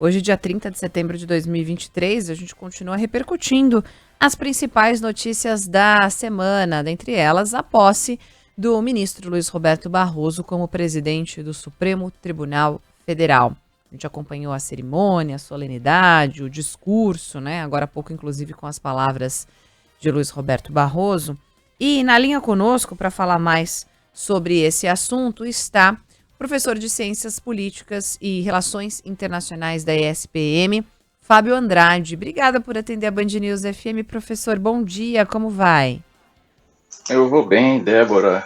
Hoje, dia 30 de setembro de 2023, a gente continua repercutindo as principais notícias da semana, dentre elas a posse do ministro Luiz Roberto Barroso como presidente do Supremo Tribunal Federal. A gente acompanhou a cerimônia, a solenidade, o discurso, né? Agora há pouco, inclusive, com as palavras de Luiz Roberto Barroso. E na linha conosco, para falar mais sobre esse assunto, está professor de Ciências Políticas e Relações Internacionais da ESPM, Fábio Andrade. Obrigada por atender a Band News FM. Professor, bom dia, como vai? Eu vou bem, Débora.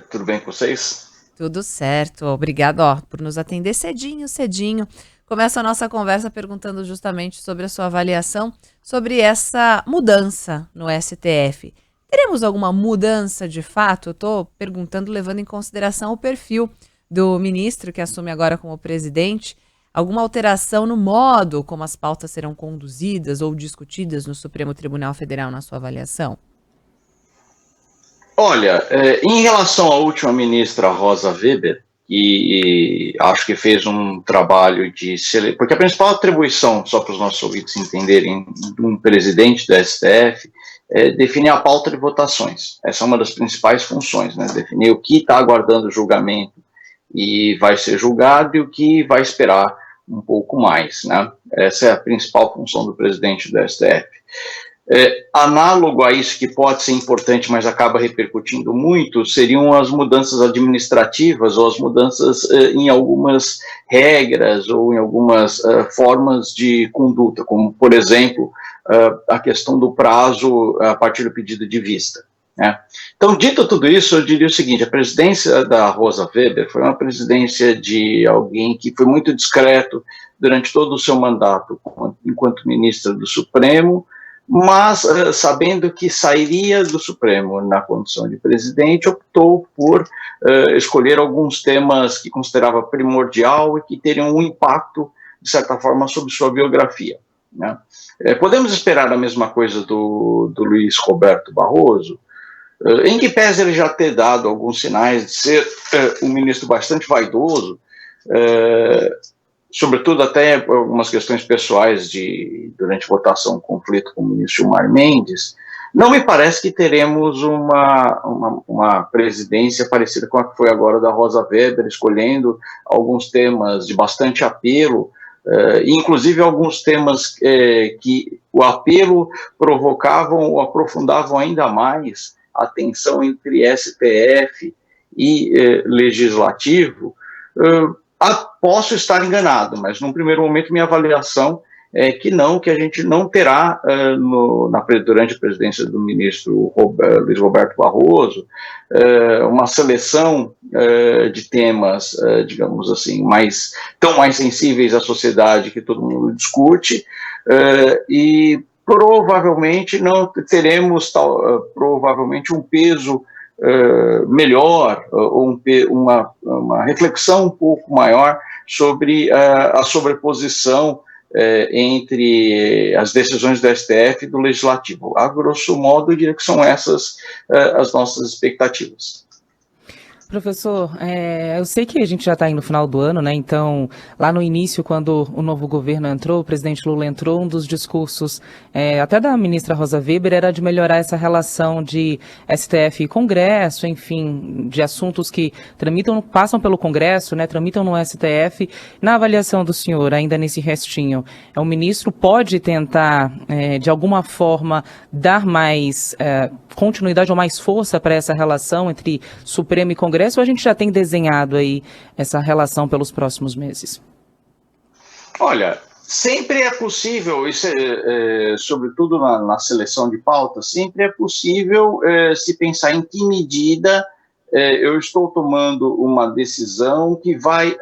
Tudo bem com vocês? Tudo certo, obrigado por nos atender cedinho. Começa a nossa conversa perguntando justamente sobre a sua avaliação sobre essa mudança no STF. Teremos alguma mudança de fato? Eu estou perguntando levando em consideração o perfil do ministro que assume agora como presidente. Alguma alteração no modo como as pautas serão conduzidas ou discutidas no Supremo Tribunal Federal na sua avaliação? Olha, em relação à última ministra Rosa Weber, que acho que fez um trabalho de... Porque a principal atribuição, só para os nossos ouvintes entenderem, de um presidente do STF é definir a pauta de votações. Essa é uma das principais funções, né? Definir o que está aguardando julgamento e vai ser julgado e o que vai esperar um pouco mais, né? Essa é a principal função do presidente do STF. Análogo a isso, que pode ser importante, mas acaba repercutindo muito, seriam as mudanças administrativas ou as mudanças em algumas regras ou em algumas formas de conduta, como, por exemplo, a questão do prazo a partir do pedido de vista. Né? Então, dito tudo isso, eu diria o seguinte: a presidência da Rosa Weber foi uma presidência de alguém que foi muito discreto durante todo o seu mandato enquanto ministra do Supremo, mas sabendo que sairia do Supremo na condição de presidente, optou por escolher alguns temas que considerava primordial e que teriam um impacto, de certa forma, sobre sua biografia. Né? Podemos esperar a mesma coisa do Luiz Roberto Barroso, em que pese ele já ter dado alguns sinais de ser um ministro bastante vaidoso, sobretudo até algumas questões pessoais durante votação, conflito com o ministro Gilmar Mendes. Não me parece que teremos uma presidência parecida com a que foi agora da Rosa Weber, escolhendo alguns temas de bastante apelo, inclusive alguns temas que o apelo provocavam ou aprofundavam ainda mais a tensão entre STF e Legislativo. Posso estar enganado, mas num primeiro momento minha avaliação é que a gente não terá durante a presidência do ministro Luiz Roberto Barroso uma seleção de temas, digamos assim, tão mais sensíveis à sociedade que todo mundo discute, e provavelmente não teremos provavelmente um peso melhor, ou uma reflexão um pouco maior sobre a sobreposição entre as decisões do STF e do Legislativo. A grosso modo, eu diria que são essas as nossas expectativas. Professor, eu sei que a gente já está aí no final do ano, né? Então, lá no início, quando o novo governo entrou, o presidente Lula entrou, um dos discursos até da ministra Rosa Weber era de melhorar essa relação de STF e Congresso, enfim, de assuntos que passam pelo Congresso, né? Tramitam no STF. Na avaliação do senhor, ainda nesse restinho, o ministro pode tentar, de alguma forma, dar mais continuidade ou mais força para essa relação entre Supremo e Congresso, ou a gente já tem desenhado aí essa relação pelos próximos meses? Olha, sempre é possível, isso sobretudo na seleção de pautas, sempre é possível se pensar em que medida eu estou tomando uma decisão que vai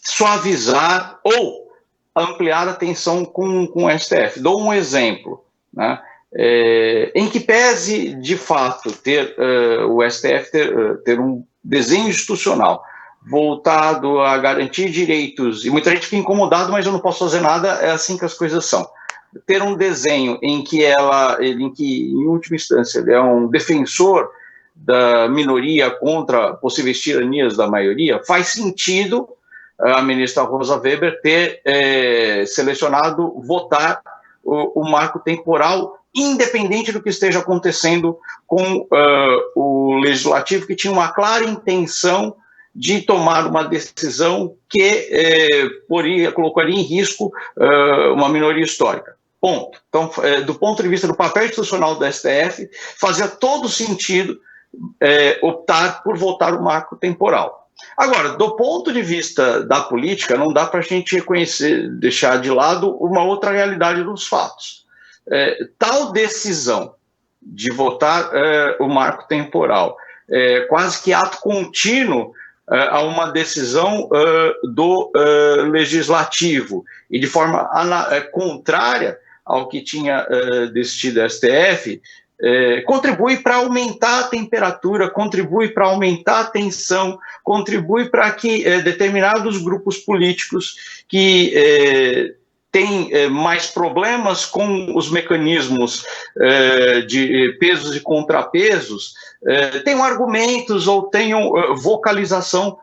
suavizar ou ampliar a tensão com o STF. Dou um exemplo, né? Em que pese, de fato, o STF ter um desenho institucional voltado a garantir direitos, e muita gente fica incomodado, mas eu não posso fazer nada, é assim que as coisas são. Ter um desenho em que em última instância, ele é um defensor da minoria contra possíveis tiranias da maioria, faz sentido a ministra Rosa Weber ter selecionado votar o marco temporal, independente do que esteja acontecendo com o Legislativo, que tinha uma clara intenção de tomar uma decisão que colocaria em risco uma minoria histórica. Ponto. Então, do ponto de vista do papel institucional do STF, fazia todo sentido optar por votar o marco temporal. Agora, do ponto de vista da política, não dá para a gente reconhecer, deixar de lado uma outra realidade dos fatos. Tal decisão de votar o marco temporal, quase que ato contínuo a uma decisão do Legislativo, e de forma contrária ao que tinha decidido o STF, contribui para aumentar a temperatura, contribui para aumentar a tensão, contribui para que determinados grupos políticos que têm mais problemas com os mecanismos de pesos e contrapesos, tenham argumentos ou tenham vocalização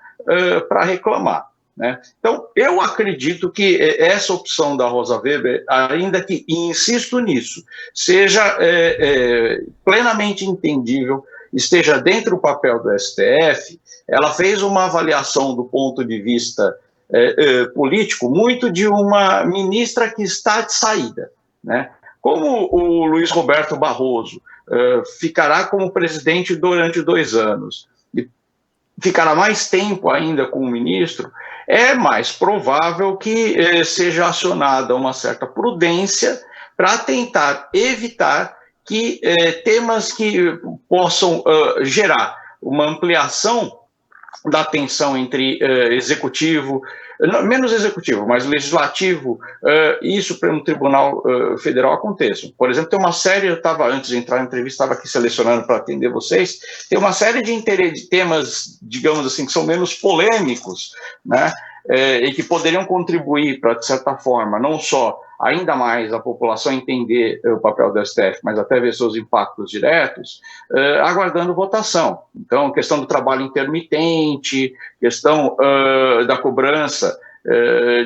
para reclamar, né? Então, eu acredito que essa opção da Rosa Weber, ainda que, e insisto nisso, seja plenamente entendível, esteja dentro do papel do STF, ela fez uma avaliação do ponto de vista político muito de uma ministra que está de saída, né? Como o Luiz Roberto Barroso ficará como presidente durante 2 anos, e ficará mais tempo ainda como ministro, é mais provável que seja acionada uma certa prudência para tentar evitar que temas que possam gerar uma ampliação da tensão entre executivo, menos executivo, mas legislativo e Supremo Tribunal Federal aconteçam. Por exemplo, tem uma série, eu estava, antes de entrar na entrevista, estava aqui selecionando para atender vocês, tem uma série de temas, digamos assim, que são menos polêmicos, né, e que poderiam contribuir para, de certa forma, não só ainda mais a população entender o papel do STF, mas até ver seus impactos diretos, aguardando votação. Então, questão do trabalho intermitente, questão da cobrança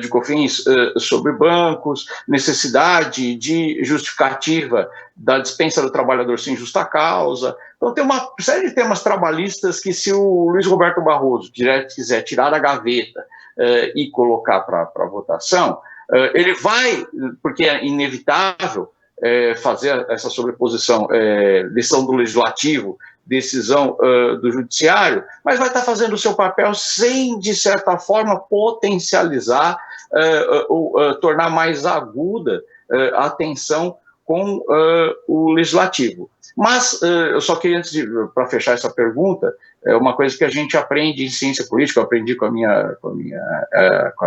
de COFINS sobre bancos, necessidade de justificativa da dispensa do trabalhador sem justa causa. Então, tem uma série de temas trabalhistas que, se o Luiz Roberto Barroso quiser tirar da gaveta e colocar para votação, ele vai, porque é inevitável fazer essa sobreposição, decisão do Legislativo, decisão do Judiciário, mas vai estar fazendo o seu papel sem, de certa forma, potencializar ou tornar mais aguda a tensão com o Legislativo. Mas eu só queria, para fechar essa pergunta, uma coisa que a gente aprende em ciência política, eu aprendi com a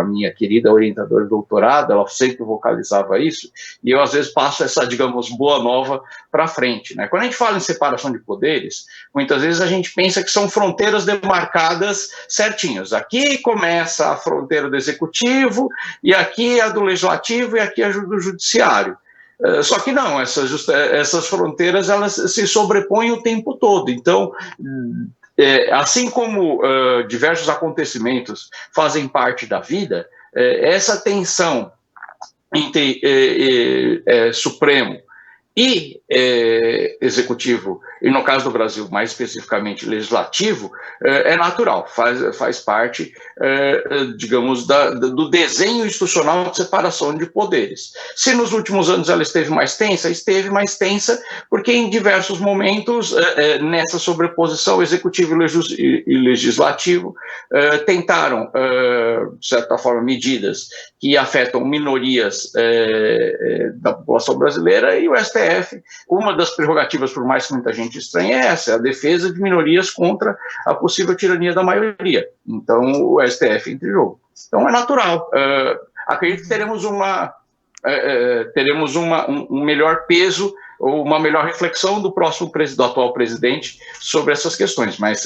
minha querida orientadora de doutorado, ela sempre vocalizava isso, e eu às vezes passo essa, digamos, boa nova para frente, né? Quando a gente fala em separação de poderes, muitas vezes a gente pensa que são fronteiras demarcadas certinhas. Aqui começa a fronteira do Executivo, e aqui é a do Legislativo, e aqui é a do Judiciário. Só que não, essas fronteiras elas se sobrepõem o tempo todo. Então, assim como diversos acontecimentos fazem parte da vida, essa tensão entre Supremo e Executivo, e no caso do Brasil, mais especificamente Legislativo, é natural, faz parte, digamos, do desenho institucional de separação de poderes. Se nos últimos anos ela esteve mais tensa porque em diversos momentos, nessa sobreposição Executivo e Legislativo, tentaram, de certa forma, medidas que afetam minorias da população brasileira, e o STF, uma das prerrogativas, por mais que muita gente estranhe, é essa, a defesa de minorias contra a possível tirania da maioria. Então, o STF entra em jogo. Então, é natural. Acredito que teremos um melhor peso ou uma melhor reflexão do atual presidente sobre essas questões, mas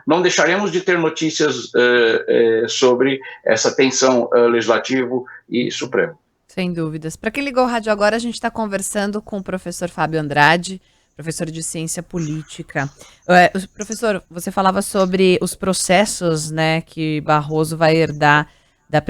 não deixaremos de ter notícias sobre essa tensão Legislativo e Supremo. Sem dúvidas. Para quem ligou o rádio agora, a gente está conversando com o professor Fábio Andrade, professor de ciência política. Professor, você falava sobre os processos, né, que Barroso vai herdar da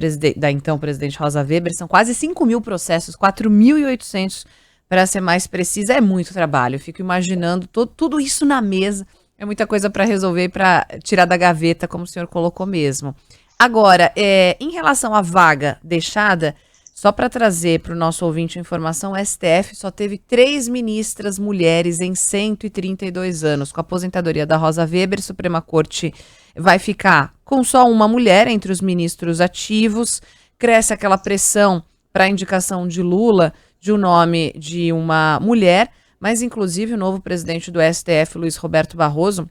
então presidente Rosa Weber. São quase 5.000 processos, 4.800 para ser mais precisa. É muito trabalho. Eu fico imaginando tudo isso na mesa. É muita coisa para resolver e para tirar da gaveta, como o senhor colocou mesmo. Agora, em relação à vaga deixada, só para trazer para o nosso ouvinte a informação, o STF só teve 3 ministras mulheres em 132 anos. Com a aposentadoria da Rosa Weber, a Suprema Corte vai ficar com só uma mulher entre os ministros ativos. Cresce aquela pressão para a indicação de Lula de um nome de uma mulher, mas inclusive o novo presidente do STF, Luiz Roberto Barroso,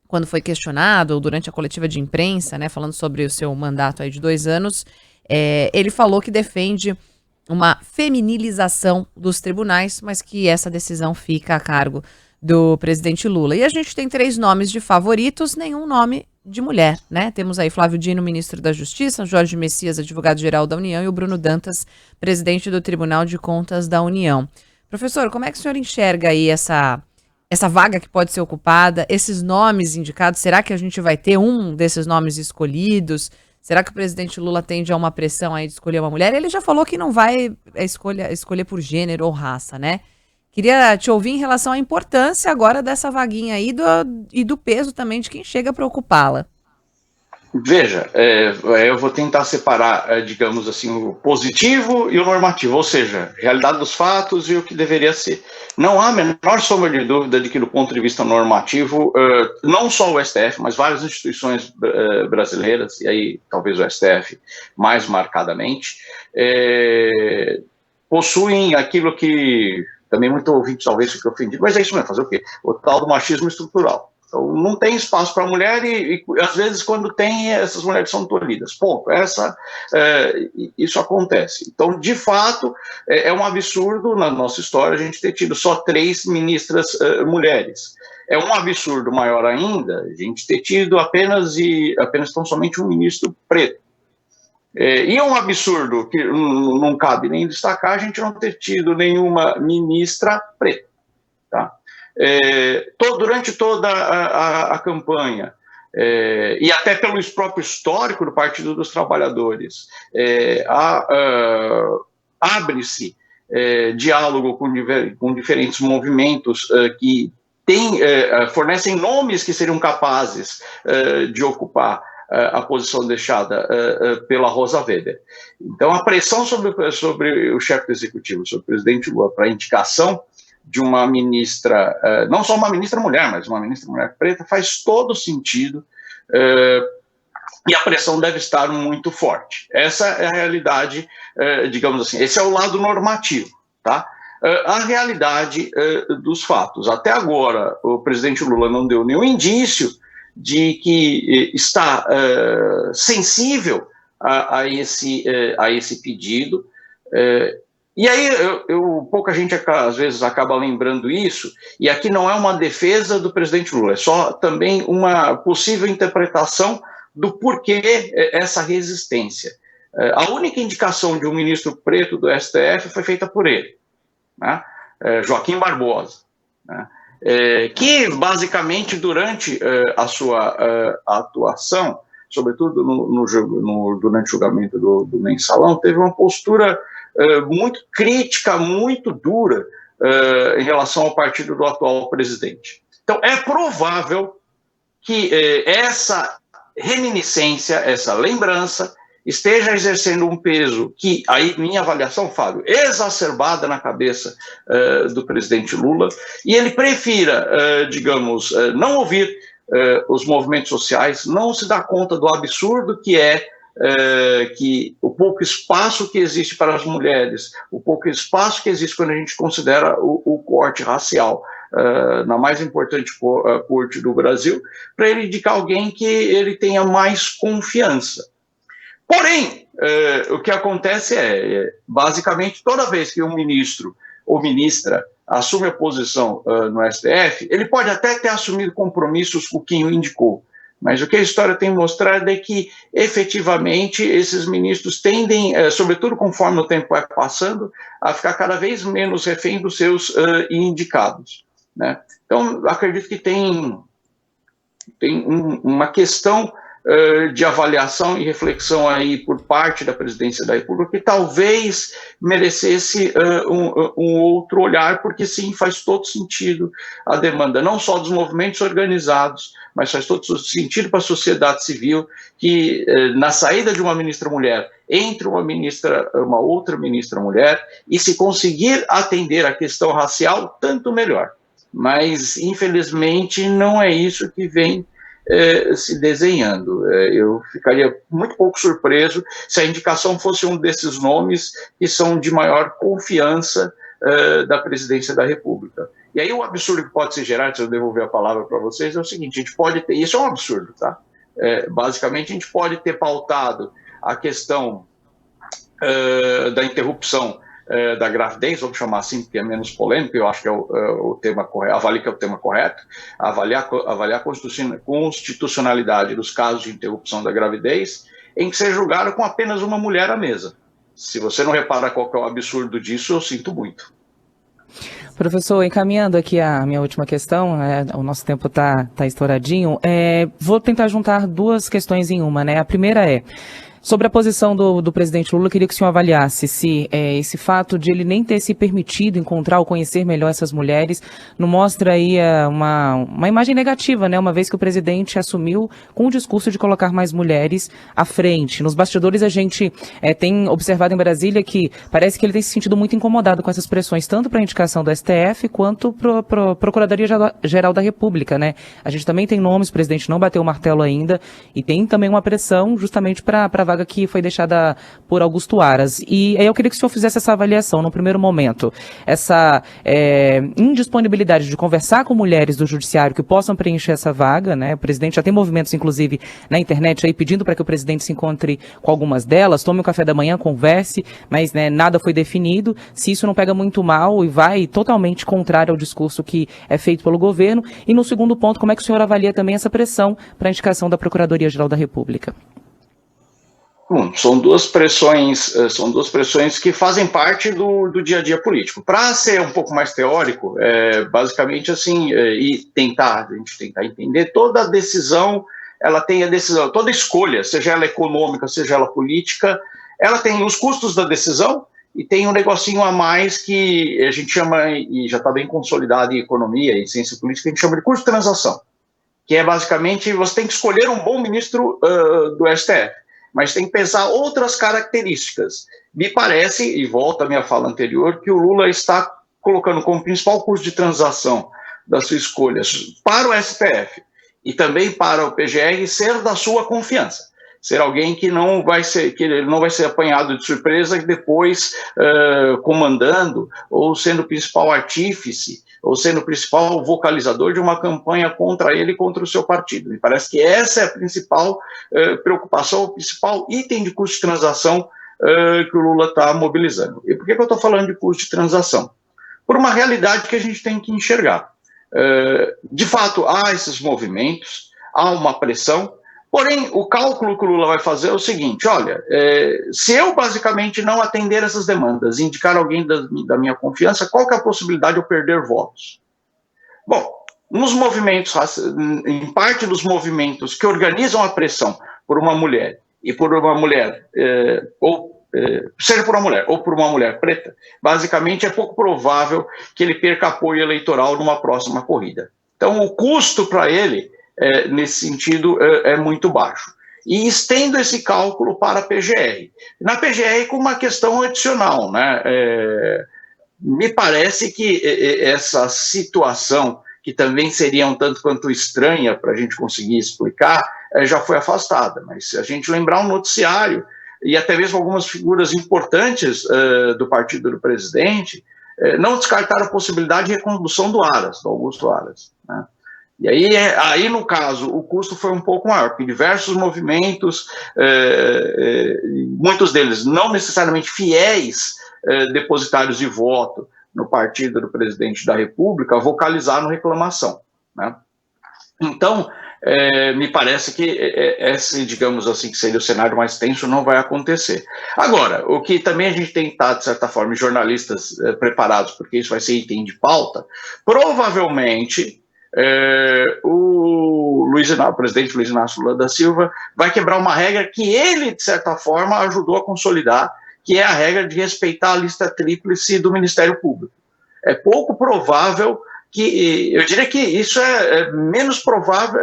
quando foi questionado, ou durante a coletiva de imprensa, né, falando sobre o seu mandato aí de 2 anos, ele falou que defende uma feminilização dos tribunais, mas que essa decisão fica a cargo do presidente Lula. E a gente tem 3 nomes de favoritos, nenhum nome de mulher, né? Temos aí Flávio Dino, ministro da Justiça, Jorge Messias, advogado-geral da União, e o Bruno Dantas, presidente do Tribunal de Contas da União. Professor, como é que o senhor enxerga aí essa vaga que pode ser ocupada, esses nomes indicados? Será que a gente vai ter um desses nomes escolhidos? Será que o presidente Lula tende a uma pressão aí de escolher uma mulher? Ele já falou que não vai escolher por gênero ou raça, né? Queria te ouvir em relação à importância agora dessa vaguinha aí e do peso também de quem chega para ocupá-la. Veja, eu vou tentar separar, digamos assim, o positivo e o normativo, ou seja, realidade dos fatos e o que deveria ser. Não há a menor sombra de dúvida de que, do ponto de vista normativo, não só o STF, mas várias instituições brasileiras, e aí talvez o STF mais marcadamente, possuem aquilo que também muito ouvinte talvez fique ofendido, mas é isso mesmo, fazer o quê? O tal do machismo estrutural. Então, não tem espaço para a mulher e, às vezes, quando tem, essas mulheres são tolhidas. Ponto. Isso acontece. Então, de fato, é um absurdo na nossa história a gente ter tido só 3 ministras mulheres. É um absurdo maior ainda a gente ter tido apenas tão somente um ministro preto. E é um absurdo que não cabe nem destacar a gente não ter tido nenhuma ministra preta. Tá? Durante toda a campanha, e até pelo próprio histórico do Partido dos Trabalhadores, abre-se diálogo com diferentes movimentos que fornecem nomes que seriam capazes de ocupar a posição deixada pela Rosa Weber. Então, a pressão sobre o chefe do executivo, sobre o presidente Lula, para a indicação de uma ministra, não só uma ministra mulher, mas uma ministra mulher preta, faz todo sentido, e a pressão deve estar muito forte. Essa é a realidade, digamos assim, esse é o lado normativo, tá? A realidade dos fatos. Até agora, o presidente Lula não deu nenhum indício de que está sensível a esse pedido. E aí, pouca gente às vezes acaba lembrando isso, e aqui não é uma defesa do presidente Lula, é só também uma possível interpretação do porquê essa resistência. A única indicação de um ministro preto do STF foi feita por ele, né? Joaquim Barbosa, né? Que basicamente durante a sua atuação, sobretudo durante o julgamento do mensalão, teve uma postura muito crítica, muito dura em relação ao partido do atual presidente. Então, é provável que essa reminiscência, essa lembrança, esteja exercendo um peso que, aí, minha avaliação, Fábio, exacerbada na cabeça do presidente Lula, e ele prefira, digamos, não ouvir os movimentos sociais, não se dá conta do absurdo que que o pouco espaço que existe para as mulheres, o pouco espaço que existe quando a gente considera o corte racial na mais importante corte do Brasil, para ele indicar alguém que ele tenha mais confiança. Porém, o que acontece basicamente, toda vez que um ministro ou ministra assume a posição no STF, ele pode até ter assumido compromissos com quem o indicou, mas o que a história tem mostrado é que, efetivamente, esses ministros tendem, sobretudo conforme o tempo vai passando, a ficar cada vez menos refém dos seus indicados. né? Então, acredito que tem uma questão de avaliação e reflexão aí por parte da Presidência da República que talvez merecesse um outro olhar, porque sim, faz todo sentido a demanda, não só dos movimentos organizados, mas faz todo sentido para a sociedade civil que na saída de uma ministra mulher, entre uma outra ministra mulher, e se conseguir atender a questão racial, tanto melhor. Mas, infelizmente, não é isso que vem se desenhando. Eu ficaria muito pouco surpreso se a indicação fosse um desses nomes que são de maior confiança da Presidência da República. E aí o absurdo que pode se gerar, se eu devolver a palavra para vocês, é o seguinte: a gente pode ter, isso é um absurdo, tá? Basicamente, a gente pode ter pautado a questão da interrupção da gravidez, vamos chamar assim, porque é menos polêmico, eu acho que é o tema correto, avalio que é o tema correto, avaliar a constitucionalidade dos casos de interrupção da gravidez, em que ser julgado com apenas uma mulher à mesa. Se você não repara qual que é o absurdo disso, eu sinto muito. Professor, encaminhando aqui a minha última questão, o nosso tempo está estouradinho, vou tentar juntar duas questões em uma, né? A primeira é: sobre a posição do presidente Lula, eu queria que o senhor avaliasse se esse fato de ele nem ter se permitido encontrar ou conhecer melhor essas mulheres não mostra aí uma imagem negativa, né? Uma vez que o presidente assumiu com o discurso de colocar mais mulheres à frente. Nos bastidores a gente tem observado em Brasília que parece que ele tem se sentido muito incomodado com essas pressões, tanto para a indicação do STF quanto para a Procuradoria-Geral da República, né? A gente também tem nomes, o presidente não bateu o martelo ainda, e tem também uma pressão justamente para a vaga que foi deixada por Augusto Aras. E aí eu queria que o senhor fizesse essa avaliação no primeiro momento. Essa indisponibilidade de conversar com mulheres do judiciário que possam preencher essa vaga, né? O presidente já tem movimentos, inclusive, na internet aí pedindo para que o presidente se encontre com algumas delas, tome um café da manhã, converse, mas nada foi definido. Se isso não pega muito mal e vai totalmente contrário ao discurso que é feito pelo governo. E no segundo ponto, como é que o senhor avalia também essa pressão para a indicação da Procuradoria-Geral da República? Bom, são duas pressões que fazem parte do dia a dia político. Para ser um pouco mais teórico, basicamente assim, a gente tentar entender, toda decisão, ela tem a decisão, toda escolha, seja ela econômica, seja ela política, ela tem os custos da decisão e tem um negocinho a mais que a gente chama, e já está bem consolidado em economia e ciência política, a gente chama de custo de transação, que é basicamente, você tem que escolher um bom ministro do STF. Mas tem que pensar outras características. Me parece, e volta à minha fala anterior, que o Lula está colocando como principal custo de transação das suas escolhas para o STF e também para o PGR ser da sua confiança. Ser alguém que ele não vai ser apanhado de surpresa e depois comandando ou sendo o principal artífice ou sendo o principal vocalizador de uma campanha contra ele e contra o seu partido. Me parece que essa é a principal preocupação, o principal item de custo de transação que o Lula está mobilizando. E por que eu estou falando de custo de transação? Por uma realidade que a gente tem que enxergar. De fato, há esses movimentos, há uma pressão, porém, o cálculo que o Lula vai fazer é o seguinte: olha, se eu basicamente não atender essas demandas, indicar alguém da minha confiança, qual que é a possibilidade de eu perder votos? Bom, nos movimentos, em parte dos movimentos que organizam a pressão por uma mulher, e por uma mulher, seja por uma mulher ou por uma mulher preta, basicamente é pouco provável que ele perca apoio eleitoral numa próxima corrida. Então, o custo para ele, nesse sentido, é muito baixo. E estendo esse cálculo para a PGR. Na PGR, com uma questão adicional, né? Me parece que essa situação, que também seria um tanto quanto estranha para a gente conseguir explicar, já foi afastada. Mas se a gente lembrar um noticiário, e até mesmo algumas figuras importantes do partido do presidente, não descartaram a possibilidade de recondução do Aras, do Augusto Aras, né? E aí, no caso, o custo foi um pouco maior, porque diversos movimentos, muitos deles não necessariamente fiéis depositários de voto no partido do presidente da República, vocalizaram reclamação, né? Então, me parece que esse, digamos assim, que seria o cenário mais tenso, não vai acontecer. Agora, o que também a gente tem que estar, de certa forma, jornalistas preparados, porque isso vai ser item de pauta, provavelmente o presidente Luiz Inácio Lula da Silva vai quebrar uma regra que ele, de certa forma, ajudou a consolidar, que é a regra de respeitar a lista tríplice do Ministério Público. É pouco provável que, eu diria que isso é menos provável,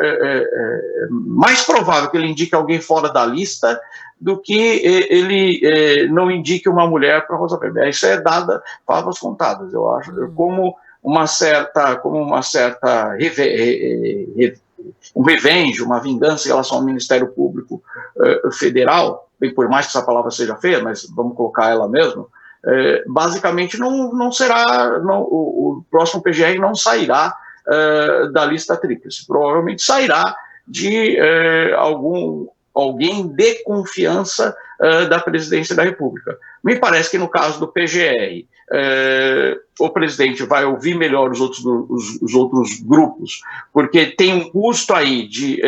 mais provável que ele indique alguém fora da lista do que ele não indique uma mulher para Rosa Weber. Isso é dada favas contadas, eu acho, como uma certa um revenge, uma vingança em relação ao Ministério Público Federal, e por mais que essa palavra seja feia, mas vamos colocar ela mesmo, basicamente não será, o próximo PGR não sairá da lista tríplice, provavelmente sairá de alguém de confiança da presidência da República. Me parece que no caso do PGR, o presidente vai ouvir melhor os outros grupos, porque tem um custo aí de,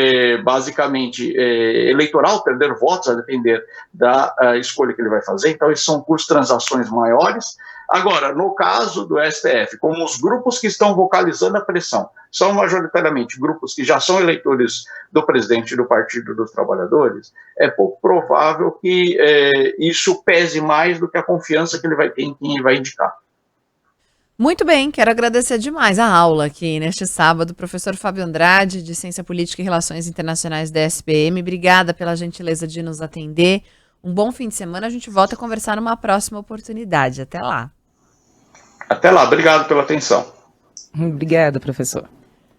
basicamente, eleitoral, perder votos a depender da escolha que ele vai fazer, então esses são custos de transações maiores. Agora, no caso do STF, como os grupos que estão vocalizando a pressão são majoritariamente grupos que já são eleitores do presidente do Partido dos Trabalhadores, é pouco provável que isso pese mais do que a confiança que ele vai ter em quem vai indicar. Muito bem, quero agradecer demais a aula aqui neste sábado, professor Fábio Andrade, de Ciência Política e Relações Internacionais da SPM. Obrigada pela gentileza de nos atender. Um bom fim de semana, a gente volta a conversar numa próxima oportunidade. Até lá. Até lá, obrigado pela atenção. Obrigada, professor.